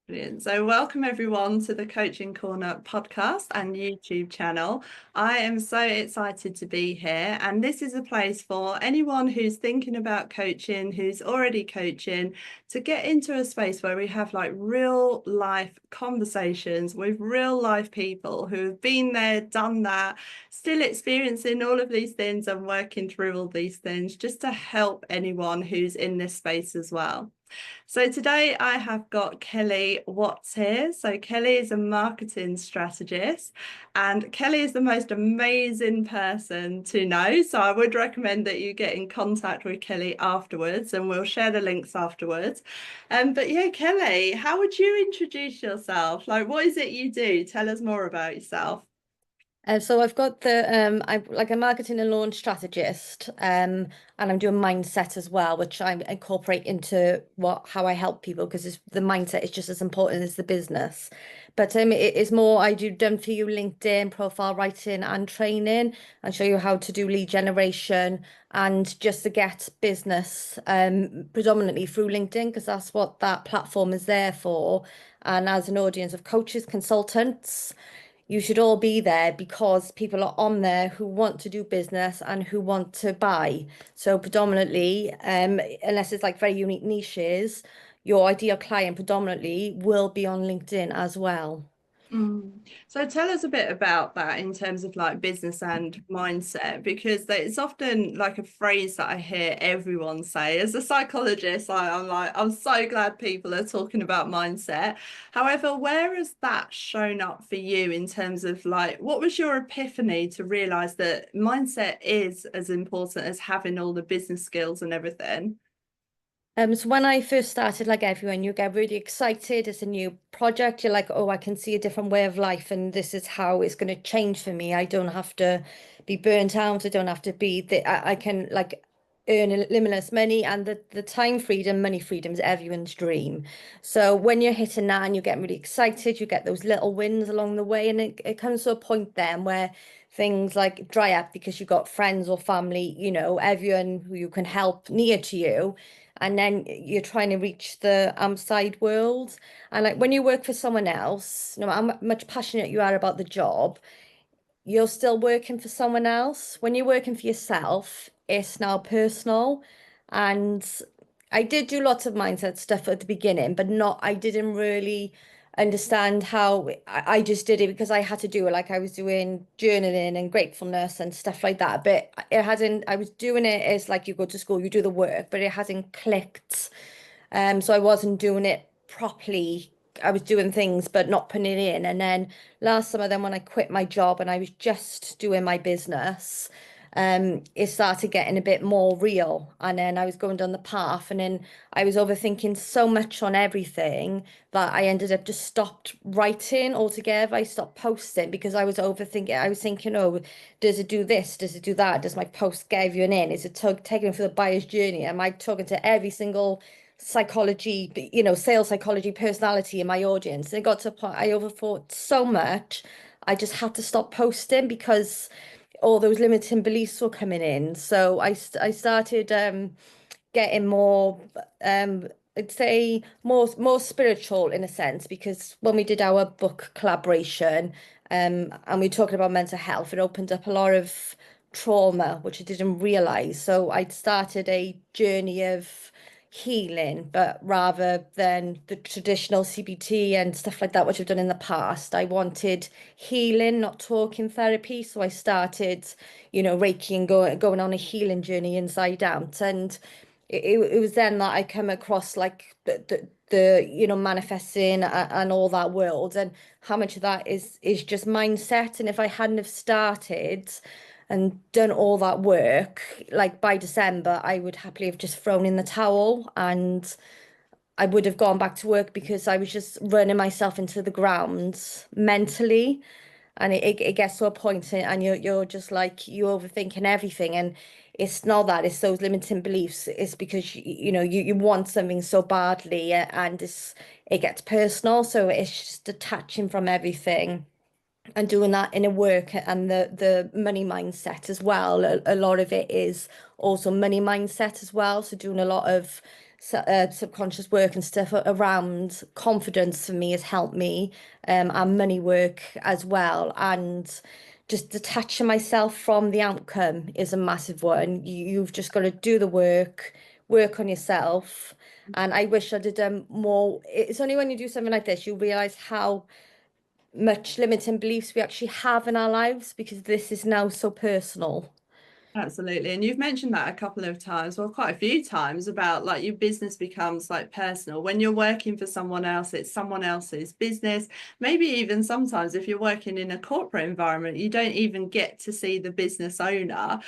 Brilliant. So, welcome everyone to the Coaching Corner podcast and YouTube channel. I am so excited to be here, and this is a place for anyone who's thinking about coaching, who's already coaching, to get into a space where we have like real life conversations with real life people who have been there, done that, still experiencing all of these things and working through all these things, just to help anyone who's in this space as well. So today I have got Kelly Watts here. So Kelly is a marketing strategist, and Kelly is the most amazing person to know. So I would recommend that you get in contact with Kelly afterwards, and we'll share the links afterwards. But yeah, Kelly, how would you introduce yourself? Like, what is it you do? Tell us more about yourself. So I've got I'm like a marketing and launch strategist, and I'm doing mindset as well, which I incorporate into how I help people because the mindset is just as important as the business. But it is more I do done for you LinkedIn profile writing and training, and show you how to do lead generation and just to get business, predominantly through LinkedIn because that's what that platform is there for. And as an audience of coaches, consultants, you should all be there because people are on there who want to do business and who want to buy. So predominantly, unless it's like very unique niches, your ideal client predominantly will be on LinkedIn as well. So tell us a bit about that in terms of like business and mindset, because it's often like a phrase that I hear everyone say. As a psychologist, I'm like, I'm so glad people are talking about mindset. However, where has that shown up for you in terms of like, what was your epiphany to realize that mindset is as important as having all the business skills and everything? So when I first started, like everyone, you get really excited. It's a new project. You're like, oh, I can see a different way of life, and this is how it's going to change for me. I don't have to be burnt out. I don't have to be I can like earn limitless money, and the time freedom, money freedom is everyone's dream. So when you're hitting that and you're getting really excited, you get those little wins along the way, and it comes to a point then where things like dry up because you've got friends or family, everyone who you can help near to you, and then you're trying to reach the outside world. And like when you work for someone else, no matter how much passionate you are about the job, you're still working for someone else. When you're working for yourself, it's now personal. And I did do lots of mindset stuff at the beginning, but I didn't really understand how I just did it because I had to do it. Like I was doing journaling and gratefulness and stuff like that. But it hadn't, I was doing it as like you go to school, you do the work, but it hasn't clicked. So I wasn't doing it properly. I was doing things but not putting it in. And then last summer, then when I quit my job and I was just doing my business, it started getting a bit more real. And then I was going down the path, and then I was overthinking so much on everything that I ended up just stopped writing altogether. I stopped posting because I was overthinking. I was thinking, oh, does it do this? Does it do that? Does my post get everyone in? Is it taking for the buyer's journey? Am I talking to every single psychology, sales psychology personality in my audience? And it got to a point I overthought so much, I just had to stop posting because all those limiting beliefs were coming in. So I started getting more I'd say more spiritual in a sense, because when we did our book collaboration, and we talking about mental health, it opened up a lot of trauma which I didn't realize. So I'd started a journey of healing, but rather than the traditional CBT and stuff like that, which I've done in the past, I wanted healing, not talking therapy. So I started, Reiki and going on a healing journey inside out. And it was then that I come across like the manifesting and all that world, and how much of that is just mindset. And if I hadn't have started and done all that work, like by December, I would happily have just thrown in the towel, and I would have gone back to work because I was just running myself into the ground mentally. And it gets to a point, and you're just like you're overthinking everything. And it's not that, it's those limiting beliefs. It's because you want something so badly, and it gets personal. So it's just detaching from everything and doing that in a work and the money mindset as well. A lot of it is also money mindset as well. So doing a lot of subconscious work and stuff around confidence for me has helped me, and money work as well. And just detaching myself from the outcome is a massive one. You've just got to do the work, work on yourself. And I wish I'd have done more. It's only when you do something like this, you realize how much limiting beliefs we actually have in our lives because this is now so personal. Absolutely. And you've mentioned that a couple of times, well, quite a few times, about like your business becomes like personal. When you're working for someone else, it's someone else's business. Maybe even sometimes if you're working in a corporate environment, you don't even get to see the business owner.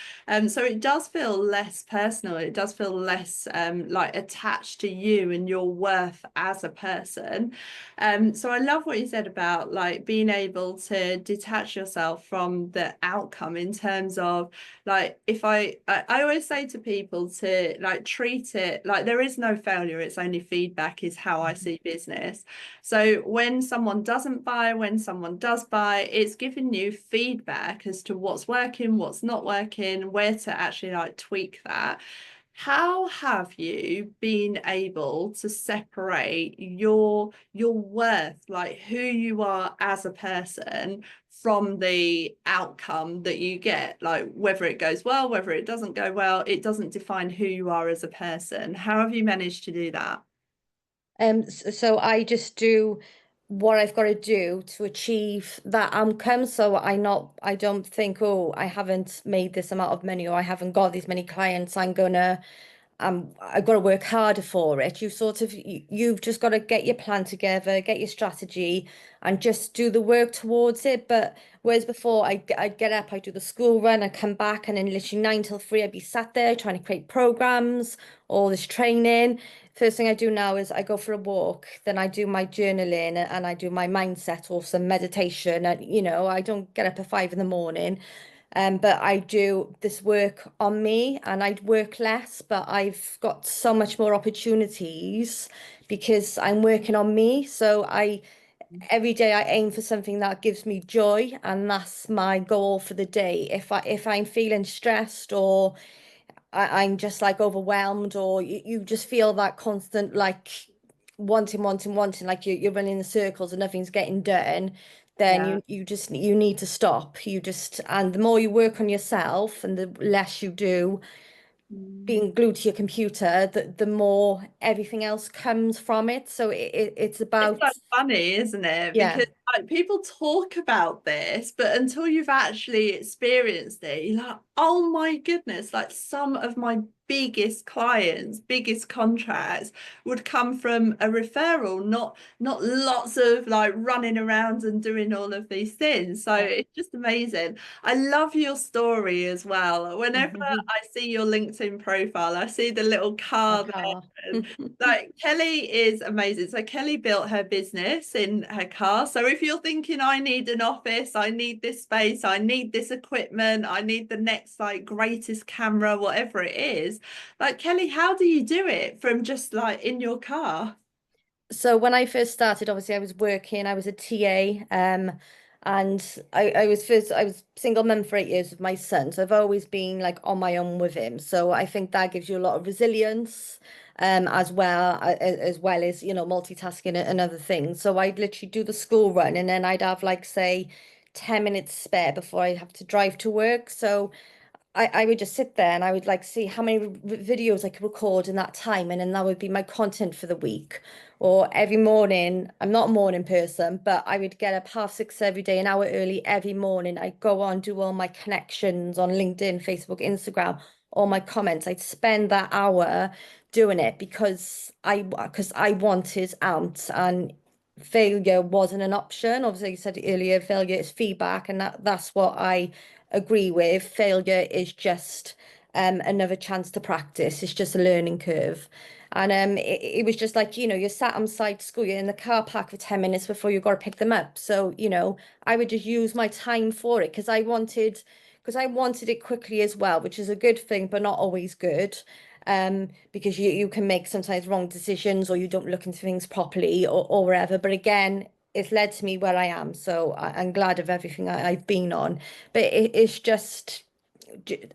So it does feel less personal. It does feel less like attached to you and your worth as a person. So I love what you said about like being able to detach yourself from the outcome in terms of like if I always say to people to like treat it like there is no failure, it's only feedback is how I see business. So when someone doesn't buy, when someone does buy, it's giving you feedback as to what's working, what's not working, where to actually like tweak that. How have you been able to separate your worth, like who you are as a person, from the outcome that you get? Like whether it goes well, whether it doesn't go well, it doesn't define who you are as a person. How have you managed to do that? So I just do what I've got to do to achieve that outcome. So I don't think, oh, I haven't made this amount of money or I haven't got these many clients. I've got to work harder for it. You've just got to get your plan together, get your strategy, and just do the work towards it. But whereas before, I'd get up, I'd do the school run, I'd come back, and then literally 9 till 3, I'd be sat there trying to create programs, all this training. First thing I do now is I go for a walk, then I do my journaling and I do my mindset or some meditation. And I don't get up at 5 in the morning. But I do this work on me and I'd work less, but I've got so much more opportunities because I'm working on me. So I every day I aim for something that gives me joy, and that's my goal for the day. If I'm feeling stressed or I'm just like overwhelmed, or you just feel that constant like wanting, like you're running in circles and nothing's getting done, then Yeah. you need to stop. And the more you work on yourself and the less you do Mm. being glued to your computer, the more everything else comes from it. So it's It's about, so funny, isn't it? yeah. Because like people talk about this, but until you've actually experienced it, you're like, oh my goodness, like some of my biggest clients, biggest contracts would come from a referral, not lots of like running around and doing all of these things. So Yeah. it's just amazing. I love your story as well. Whenever I see your LinkedIn profile, I see the little My car car. there. Like Kelly is amazing. So Kelly built her business in her car. So if you're thinking, I need an office, I need this space, I need this equipment, I need the next like greatest camera, whatever it is, like Kelly, how do you do it from just like in your car? So when I first started, obviously I was working, I was a TA, and I was single mum for 8 years with my son. So I've always been like on my own with him. So I think that gives you a lot of resilience, as well as, multitasking and other things. So I'd literally do the school run and then I'd have like say 10 minutes spare before I have to drive to work. So I would just sit there and I would like see how many videos I could record in that time, and then that would be my content for the week. Or every morning, I'm not a morning person, but I would get up 6:30 every day, an hour early every morning. I'd go on, do all my connections on LinkedIn, Facebook, Instagram, all my comments. I'd spend that hour doing it because I wanted out, and failure wasn't an option. Obviously, you said earlier, failure is feedback, and that's what I agree with. Failure is just another chance to practice. It's just a learning curve. And it was just like, you're sat on site school, you're in the car park for 10 minutes before you got to pick them up. So, I would just use my time for it because I wanted it quickly as well, which is a good thing, but not always good. Because you can make sometimes wrong decisions or you don't look into things properly or whatever. But again, it's led to me where I am. So I'm glad of everything I've been on. But it's just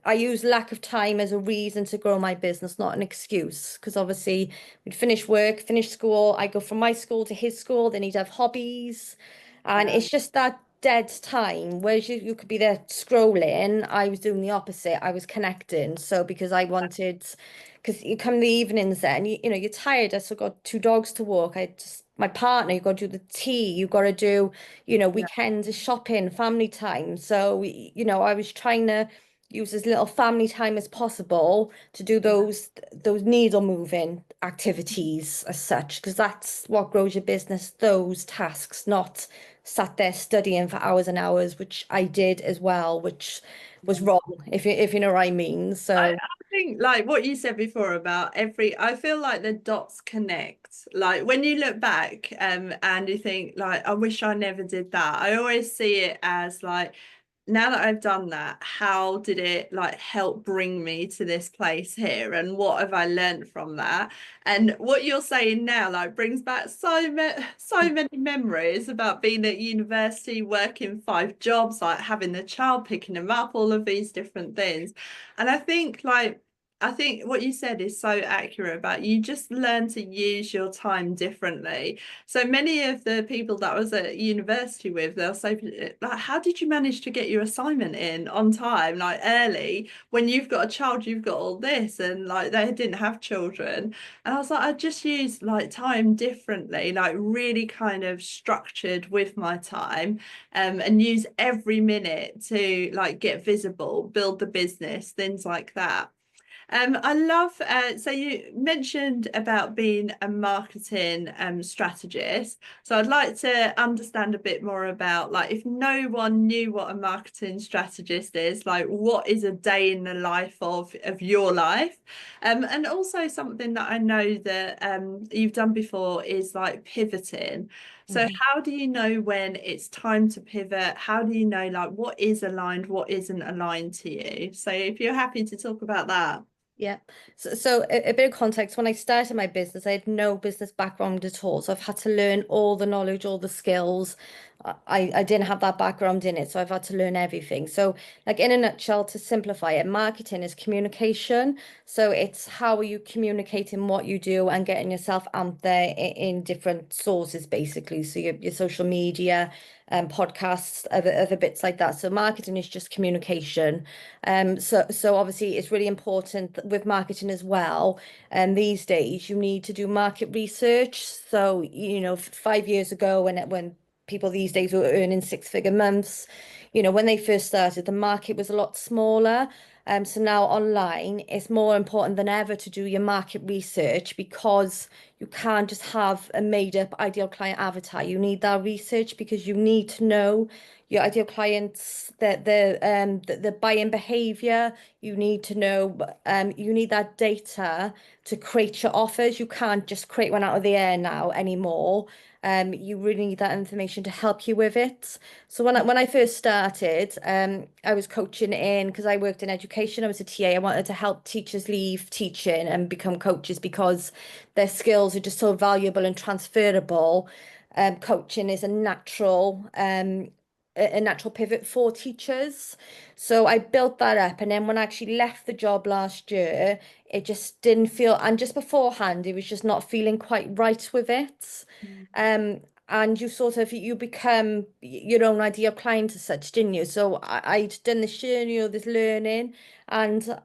I use lack of time as a reason to grow my business, not an excuse. Because obviously, we'd finish work, finish school. I go from my school to his school. Then he'd have hobbies, and Yeah, it's just that dead time. Whereas you could be there scrolling, I was doing the opposite. I was connecting. So because I wanted, because you come the evenings then, you know, you're tired. I still got two dogs to walk. I just my partner, you got to do the tea. You got to do, you know, yeah, weekends, shopping, family time. So, you know, I was trying to use as little family time as possible to do yeah. those needle moving activities as such, because that's what grows your business, those tasks, not sat there studying for hours and hours, which I did as well, which was Yeah. wrong, if you know what I mean. So I think like what you said before about I feel like the dots connect. Like when you look back and you think like I wish I never did that. I always see it as like now that I've done that, how did it like help bring me to this place here? And what have I learned from that? And what you're saying now, like brings back so many memories about being at university, working 5 jobs, like having the child, picking them up, all of these different things. And I think what you said is so accurate about you just learn to use your time differently. So many of the people that I was at university with, they'll say, like, how did you manage to get your assignment in on time, like early? When you've got a child, you've got all this, and like they didn't have children. And I was like, I just use like time differently, like really kind of structured with my time, and use every minute to like get visible, build the business, things like that. I love, so you mentioned about being a marketing strategist. So I'd like to understand a bit more about like if no one knew what a marketing strategist is, like what is a day in the life of your life? And also something that I know that you've done before is like pivoting. So mhm. how do you know when it's time to pivot? How do you know like what is aligned, what isn't aligned to you? So if you're happy to talk about that. Yeah. So a bit of context, when I started my business, I had no business background at all. So I've had to learn all the knowledge, all the skills. I didn't have that background in it, so I've had to learn everything. So like in a nutshell, to simplify it, marketing is communication. So it's how are you communicating what you do and getting yourself out there in different sources, basically. So your social media, podcasts, other bits like that. So marketing is just communication. So obviously it's really important with marketing as well. And these days you need to do market research. So, you know, 5 years ago when people these days were earning six-figure months, you know, when they first started, the market was a lot smaller. So now online, it's more important than ever to do your market research because you can't just have a made-up ideal client avatar. You need that research because you need to know your ideal clients, the buying behavior. You need to know, you need that data to create your offers. You can't just create one out of the air now anymore. You really need that information to help you with it. So when I first started, I was coaching in because I worked in education. I was a TA. I wanted to help teachers leave teaching and become coaches because their skills are just so valuable and transferable. Coaching is a natural pivot for teachers. So I built that up. And then when I actually left the job last year, it just didn't feel, and just beforehand, it was just not feeling quite right with it. Um, and you sort of you become your own ideal client as such, didn't you? So I'd done this journey or this learning, and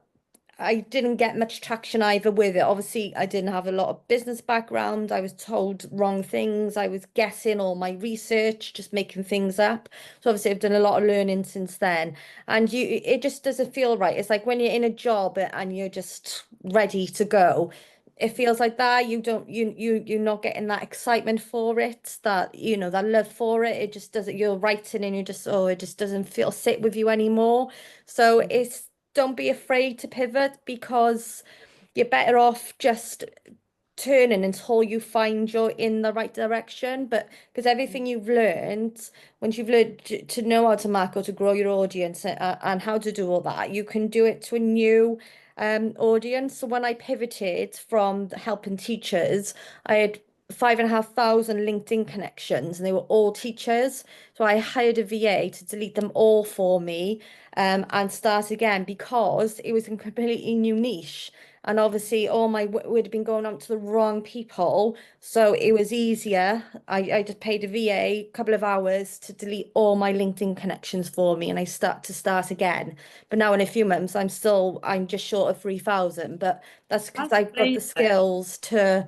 I didn't get much traction either with it. Obviously, I didn't have a lot of business background. I was told wrong things. I was guessing all my research, just making things up. So obviously, I've done a lot of learning since then. And it just doesn't feel right. It's like when you're in a job and you're just ready to go. It feels like that. You're not getting that excitement for it, that that love for it. It just doesn't. You're writing and you just it just doesn't feel sit with you anymore. So it's don't be afraid to pivot because you're better off just turning until you find you're in the right direction. But because everything you've learned, once you've learned to know how to market, to grow your audience and how to do all that, you can do it to a new audience. So when I pivoted from helping teachers, I had 5,500 LinkedIn connections, and they were all teachers. So I hired a VA to delete them all for me, and start again because it was a completely new niche. And obviously, all my would have been going out to the wrong people. So it was easier. I just paid a VA a couple of hours to delete all my LinkedIn connections for me, and I start again. But now in a few months, I'm just short of 3,000. But that's because That's I've got the amazing. skills to,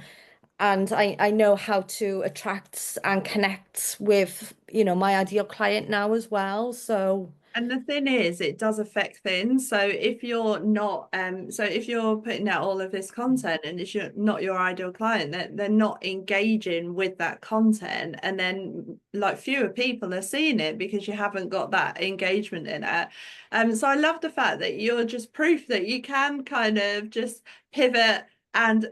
and I know how to attract and connect with, my ideal client now as well. So And the thing is, it does affect things. So if you're not, so if you're putting out all of this content and it's not your ideal client, they're not engaging with that content, and then like fewer people are seeing it because you haven't got that engagement in it. So I love the fact that you're just proof that you can kind of just pivot and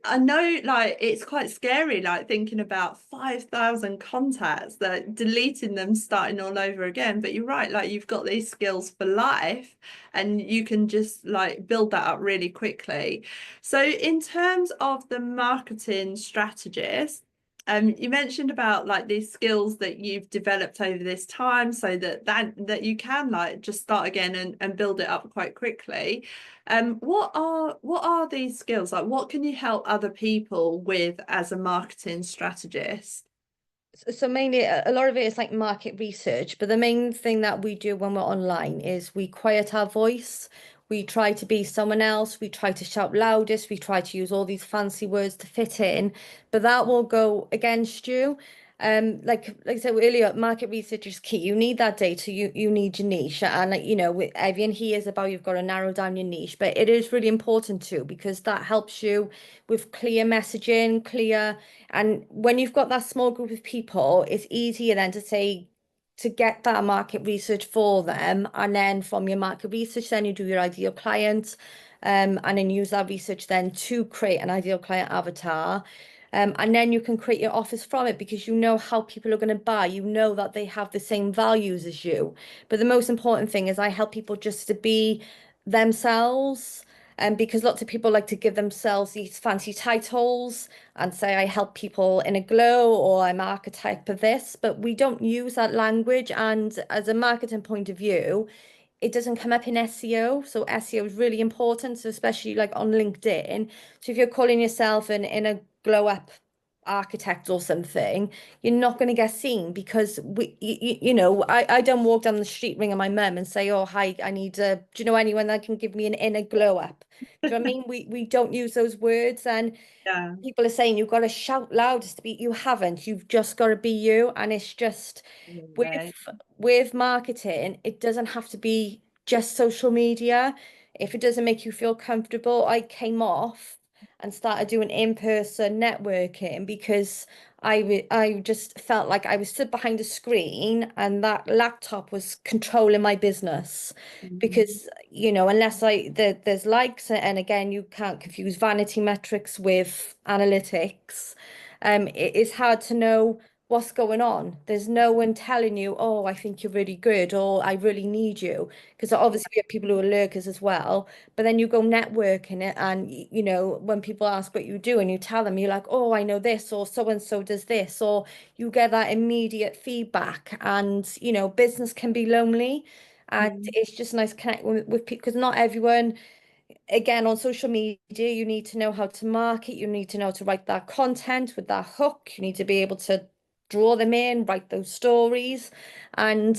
I know like it's quite scary, like thinking about 5,000 contacts, that deleting them, starting all over again. But you're right, like you've got these skills for life and you can just like build that up really quickly. So in terms of the marketing strategist, you mentioned about like these skills that you've developed over this time so that you can like just start again and build it up quite quickly. What are these skills? Like what can you help other people with as a marketing strategist? So mainly a lot of it is like market research, but the main thing that we do when we're online is we quiet our voice. We try to be someone else. We try to shout loudest. We try to use all these fancy words to fit in, but that will go against you. Like I said earlier, market research is key. You need that data. You need your niche, and like with everything here is about you've got to narrow down your niche, but it is really important too because that helps you with clear messaging, clear. And when you've got that small group of people, it's easier then to get that market research for them. And then from your market research, then you do your ideal client, and then use that research then to create an ideal client avatar. And then you can create your offers from it because you know how people are going to buy. You know that they have the same values as you. But the most important thing is I help people just to be themselves. And because lots of people like to give themselves these fancy titles and say, I help people in a glow or I'm archetype of this, but we don't use that language. And as a marketing point of view, it doesn't come up in SEO. So SEO is really important, so especially like on LinkedIn. So if you're calling yourself in a glow up architect or something, you're not going to get seen because I don't walk down the street ringing my mum and say, oh, hi, I need a, do you know anyone that can give me an inner glow up? Do you know what I mean? We don't use those words, and Yeah. people are saying you've got to shout loudest to be. You haven't. You've just got to be you, and it's just with Right. with marketing, it doesn't have to be just social media. If it doesn't make you feel comfortable, I came off and started doing in-person networking because I just felt like I was stood behind a screen and that laptop was controlling my business Mhm. because unless there's likes, and again you can't confuse vanity metrics with analytics. It is hard to know what's going on. There's no one telling you, oh, I think you're really good, or I really need you. Because obviously we have people who are lurkers as well. But then you go networking it, and when people ask what you do and you tell them, you're like, oh, I know this, or so and so does this, or you get that immediate feedback. And business can be lonely. And Mhm. it's just nice connecting with people because not everyone, again, on social media, you need to know how to market, you need to know how to write that content with that hook, you need to be able to draw them in, write those stories. And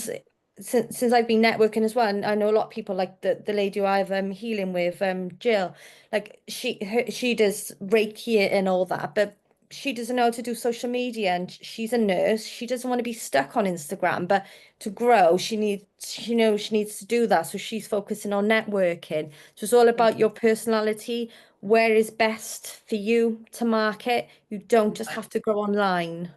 since I've been networking as well, and I know a lot of people like the lady who I've healing with, Jill, like she does Reiki and all that, but she doesn't know how to do social media, and she's a nurse. She doesn't want to be stuck on Instagram, but to grow, she needs to do that. So she's focusing on networking. So it's all about your personality, where is best for you to market. You don't just have to go online.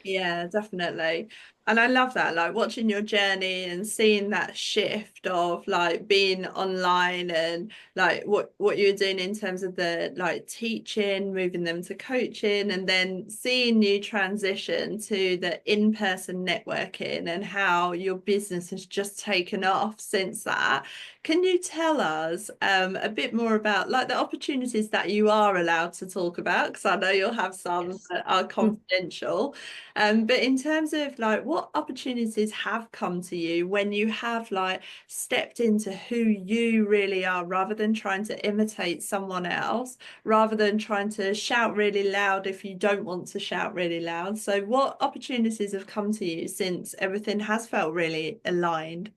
Yeah, definitely. And I love that, like watching your journey and seeing that shift of like being online and like what you're doing in terms of the like teaching, moving them to coaching, and then seeing you transition to the in-person networking and how your business has just taken off since that. Can you tell us a bit more about like the opportunities that you are allowed to talk about? Because I know you'll have some Yes. that are confidential. But in terms of like what opportunities have come to you when you have like stepped into who you really are rather than trying to imitate someone else, rather than trying to shout really loud if you don't want to shout really loud. So what opportunities have come to you since everything has felt really aligned?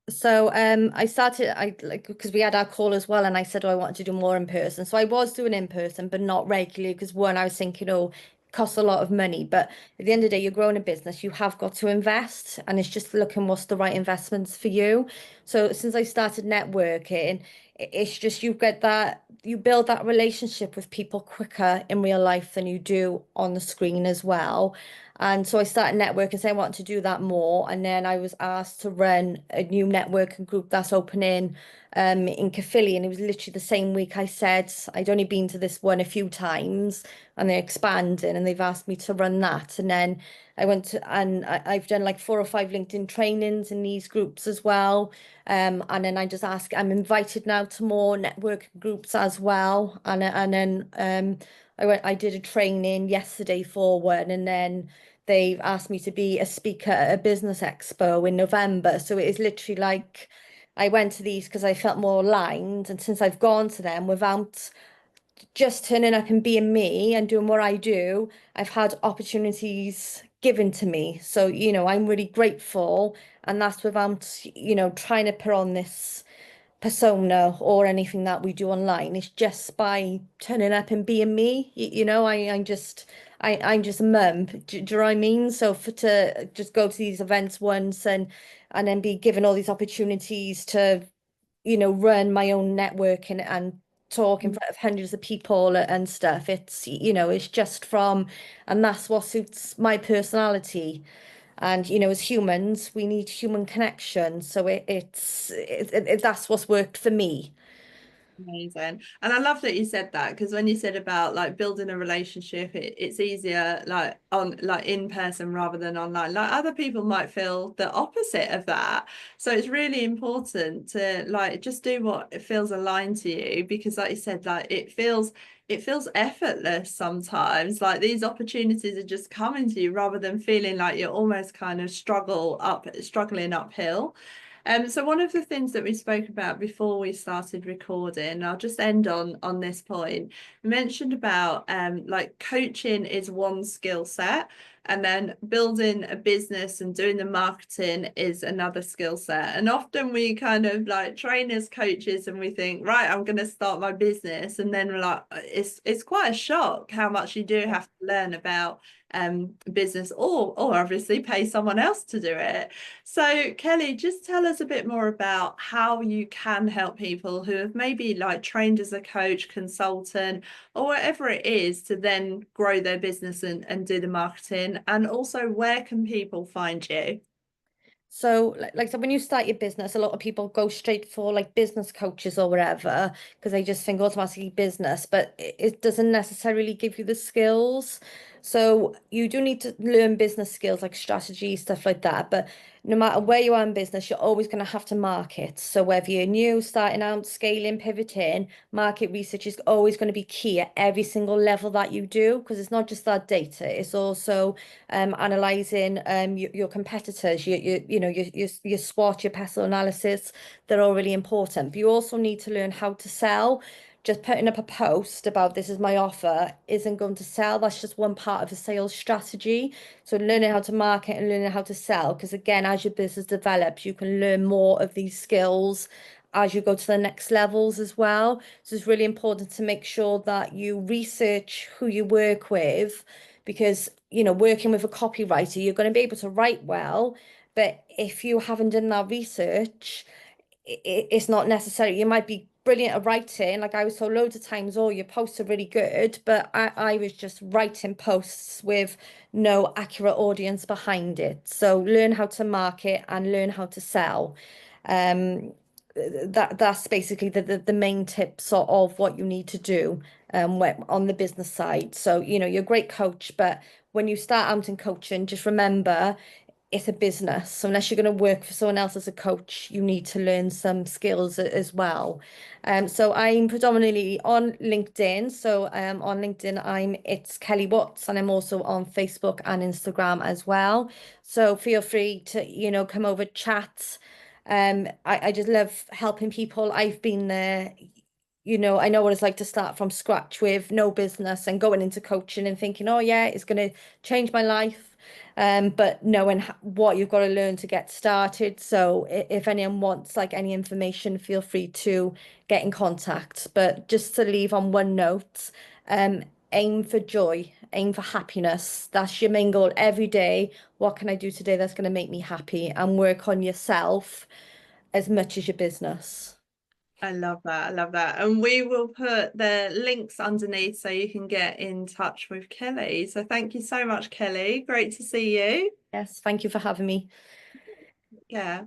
So I started I like because we had our call as well, and I said, oh, I wanted to do more in person. So I was doing in person, but not regularly because one, I was thinking, oh, it costs a lot of money. But at the end of the day, you're growing a business, you have got to invest, and it's just looking what's the right investments for you. So since I started networking, it's just you get that you build that relationship with people quicker in real life than you do on the screen as well. And so I started networking, saying I wanted to do that more. And then I was asked to run a new networking group that's opening in Caerphilly. And it was literally the same week I said I'd only been to this one a few times and they're expanding and they've asked me to run that. And then I went to, and I've done like 4 or 5 LinkedIn trainings in these groups as well. And then I just ask, I'm invited now to more networking groups as well. And then I did a training yesterday for one, and then they've asked me to be a speaker at a business expo in November. So it is literally like I went to these because I felt more aligned. And since I've gone to them without just turning up and being me and doing what I do, I've had opportunities given to me. So, I'm really grateful. And that's without, trying to put on this persona or anything that we do online. It's just by turning up and being me. I'm just a mum. Do you know what I mean? So for to just go to these events once and then be given all these opportunities to, run my own network and talk in front of hundreds of people and stuff. It's just from, and that's what suits my personality. And as humans, we need human connection. So that's what's worked for me. Amazing. And I love that you said that because when you said about like building a relationship, it's easier like on like in person rather than online. Like other people might feel the opposite of that. So it's really important to like just do what it feels aligned to you because like you said, like it feels effortless sometimes. Like these opportunities are just coming to you rather than feeling like you're almost kind of struggling uphill. So one of the things that we spoke about before we started recording, I'll just end on this point. We mentioned about like coaching is one skill set, and then building a business and doing the marketing is another skill set. And often we kind of like train as coaches and we think, right, I'm going to start my business, and then we're like, it's quite a shock how much you do have to learn about business or obviously pay someone else to do it. So, Kelly, just tell us a bit more about how you can help people who have maybe like trained as a coach, consultant, or whatever it is to then grow their business and do the marketing. And also, where can people find you? So, so when you start your business, a lot of people go straight for like business coaches or whatever because they just think automatically business, but it doesn't necessarily give you the skills. So you do need to learn business skills like strategy, stuff like that. But no matter where you are in business, you're always going to have to market. So whether you're new, starting out, scaling, pivoting, market research is always going to be key at every single level that you do because it's not just that data, it's also analyzing your competitors, your SWOT, your pestle analysis. They're all really important. But you also need to learn how to sell. Just putting up a post about this is my offer isn't going to sell. That's just one part of a sales strategy. So learning how to market and learning how to sell, because again, as your business develops, you can learn more of these skills as you go to the next levels as well. So it's really important to make sure that you research who you work with because, working with a copywriter, you're going to be able to write well, but if you haven't done that research, it's not necessary. You might be brilliant at writing. Like I was told loads of times, oh, your posts are really good, but I was just writing posts with no accurate audience behind it. So learn how to market and learn how to sell. Um, that's basically the main tips of what you need to do on the business side. So, you're a great coach, but when you start out in coaching, just remember it's a business. So unless you're going to work for someone else as a coach, you need to learn some skills as well. So I'm predominantly on LinkedIn. So on LinkedIn, it's Kelly Watts, and I'm also on Facebook and Instagram as well. So feel free to, come over, chat. I just love helping people. I've been there. I know what it's like to start from scratch with no business and going into coaching and thinking, oh yeah, it's going to change my life. But knowing what you've got to learn to get started. So if anyone wants like any information, feel free to get in contact. But just to leave on one note, um, aim for joy, aim for happiness. That's your main goal every day. What can I do today that's going to make me happy? And work on yourself as much as your business. I love that. I love that. And we will put the links underneath so you can get in touch with Kelly. So thank you so much, Kelly. Great to see you. Yes, thank you for having me. Yeah.